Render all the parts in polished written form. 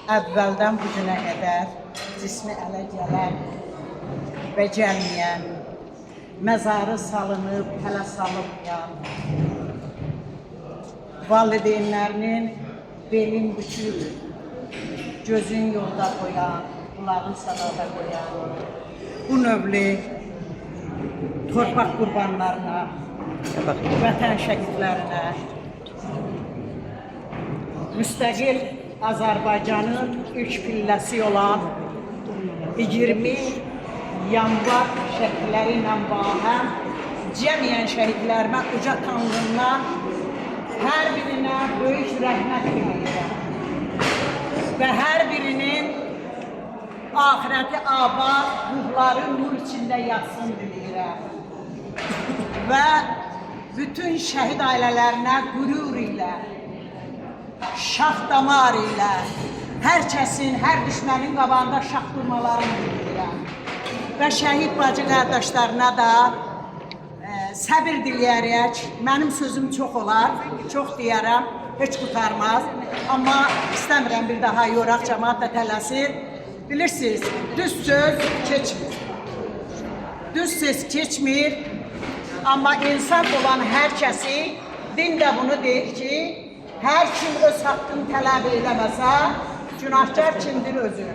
əvvəldən bu günə qədər cismi ələ gələn və gəlməyən, məzarı salınıb, hələ salınmayan, valideynlərinin belin büküb, gözün yolda qoyan, qulağın sadada qoyan, bu növlü torpaq qurbanlarına, vətən şəhidlərinə, müstəqil Azərbaycanın ilk pilləsi olan 20 yanvar şəhidləri ilə bahəm cəmiyyən şəhidlərimə uca Tanrından hər birinə böyük rəhmət diləyirəm və hər birinin ahirəti abad, ruhları nur içində yatsın diləyirəm və bütün şəhid ailələrinə qürur ilə, şah damar ilə, hər kəsin, hər düşmənin qabağında şah durmalarını diləyirəm və şəhid bacı qardaşlarına da səbir diləyərək, mənim sözüm çox olar, çox deyərəm, heç qutarmaz, amma istəmirəm bir daha yoraq, cəmaat da tələsir. Bilirsiniz, düz söz keçmir. Düz söz keçmir, amma insan olan hər kəsi, din də bunu deyir ki, hər kim öz haqqını tələb eləməsə, günahkar kimdir özü.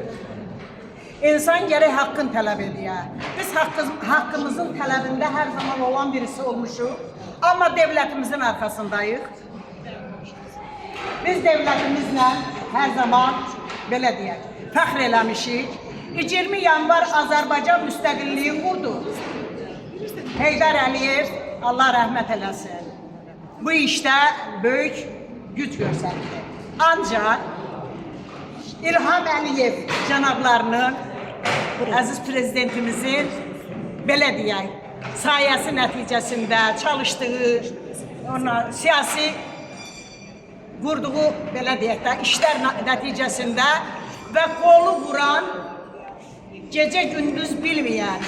İnsan gərək haqqını tələb edir. Biz haqqımızın tələbində hər zaman olan birisi olmuşuq, amma devlətimizin arxasındayıq. Biz devlətimizlə hər zaman, belə deyək, fəxr eləmişik. 20 yanvar Azərbaycan müstəqilliyi qurdu. Heydər Əliyev, Allah rəhmət eləsin, bu işdə böyük güc göstərdi. Ancaq İlham Əliyev cənablarının, əziz prezidentimizin, belə deyək, sayəsi nəticəsində çalışdığı, siyasi qurduğu, belə deyək də, işlər nəticəsində və qolu vuran, gecə-gündüz bilməyən,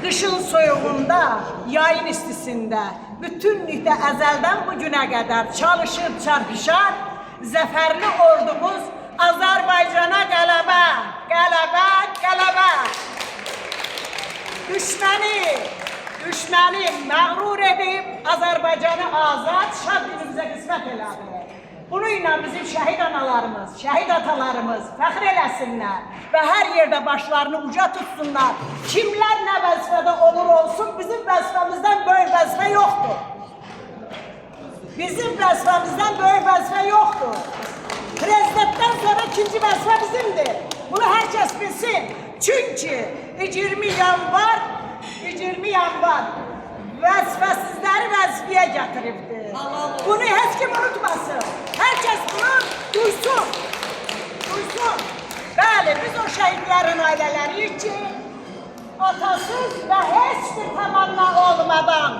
qışın soyuğunda, yayın istisində, bütünlükdə əzəldən bu günə qədər çalışıb, çarpışar, zəfərli ordumuz Azərbaycana qələbə, qələbə, qələbə. Düşməni məğrur edib, Azərbaycanı azad, şad günümüzə qismət elədi. Bununla bizim şəhid analarımız, şəhid atalarımız fəxr eləsinlər və hər yerdə başlarını uca tutsunlar. Kimlər nə vəzifədə olur olsun, bizim vəzifəmizdən böyük vəzifə yoxdur. Bizim vəzifəmizdən böyük vəzifə yoxdur. Prezidentdən sonra ikinci vəzifə bizimdir. Bunu hər kəs bilsin. Çünki 20 yanvar vəzifəsizləri vəzifəyə gətiribdir. Bunu heç kim unutmasın. Hər kəs bunu duysun. Bəli, biz o şəhidlərin ailələriyik ki, atasız və heç bir təmanna olmadan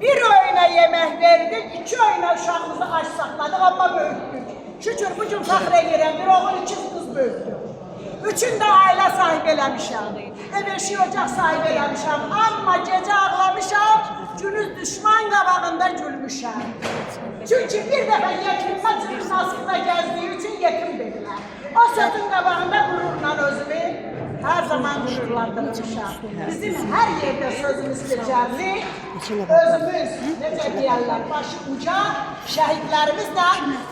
bir öynə yemək verdik, 2 öynə uşağımızı aç saxladıq, amma böyütdük. Şükür, bugün fəxr edirəm, bir oğul 2 qız böyütdük. Üçündə ailə sahib eləmişəm, ev-eşik ocaq sahib eləmişəm, amma gecə ağlamışam, günüz düşman qabağında gülmüşəm. Çünki bir dəfə yetimə cırnasında gəzdiyi üçün yetim dedilər. O sözün qabağında qürurla özümü hər zaman qürurlandırmışam. Bizim hər yerdə sözümüz keçərli, özümüz, necə deyərlər, başı uca, şəhidlərimizlə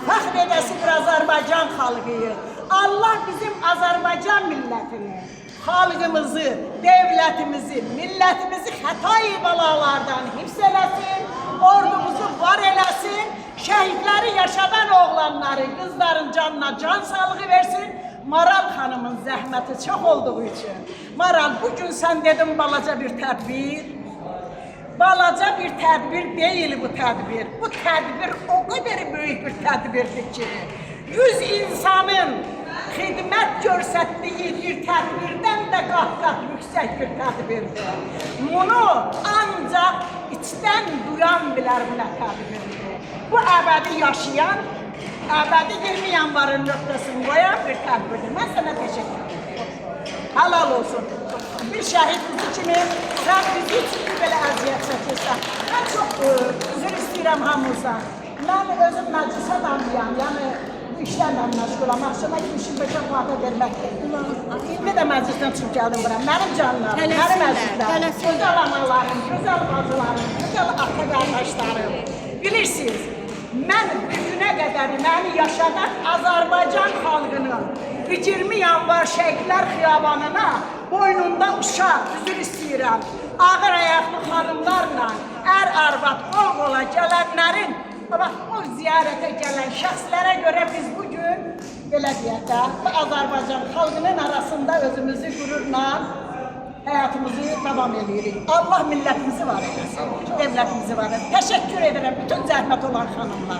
fəxr edəsi bir Azərbaycan xalqıyıq. Allah bizim Azərbaycan millətini, xalqımızı, devlətimizi, millətimizi xətai bəlalardan hifz eləsin, ordumuzu var eləsin, şəhidləri yaşadan oğlanları, qızların canına can sağlığı versin. Maral xanımın zəhməti çox olduğu üçün. Maral, bugün sən dedim balaca bir tədbir. Balaca bir tədbir deyil bu tədbir. Bu tədbir o qədər böyük bir tədbirdir ki, 100 insanın xidmət göstərdiyi bir tədbirdən də qat-qat yüksək bir tədbirdir. Bunu ancaq içdən duyan bilər bu nə tədbirdir. Bu əbədi yaşayan, əbədi 20 yanvarın nöqtəsini qoyan bir tədbirdir. Mən sənə təşəkkür edirəm. Halal olsun. Bir şəhid bizi kimi, sən bizi üçün belə əziyyət çəkirsən. Mən çox üzr istəyirəm hamınızdan. Mən özüm məclisə damlayam, yəni bu işlərlə məşğulam. Axşama gitmişim beşə fata vermək. İndi də məclisdən çıxıb gəldim bura. Mənim canlarım, mənim əzizlərim, gözəl analarım, gözəl bacılarım, gözəl ata qardaşlarım. Bilirsiniz, mən bu günə qədər məni yaşadan Azərbaycan xalqının 20 yanvar Şəhidlər Xiyabanına boynunda uşaq, üzür istəyirəm, ağır ayaqlı xanımlarla, arvad, oğula gələnlərin, o ziyarətə gələn şəxslərə görə biz bugün, belə deyək də, bu Azərbaycan xalqının arasında özümüzü qürurla həyatımızı davam edirik. Allah millətimizi var eləsin, devlətimizi var eləsin. Təşəkkür edirəm bütün zəhmət olan xanımlar.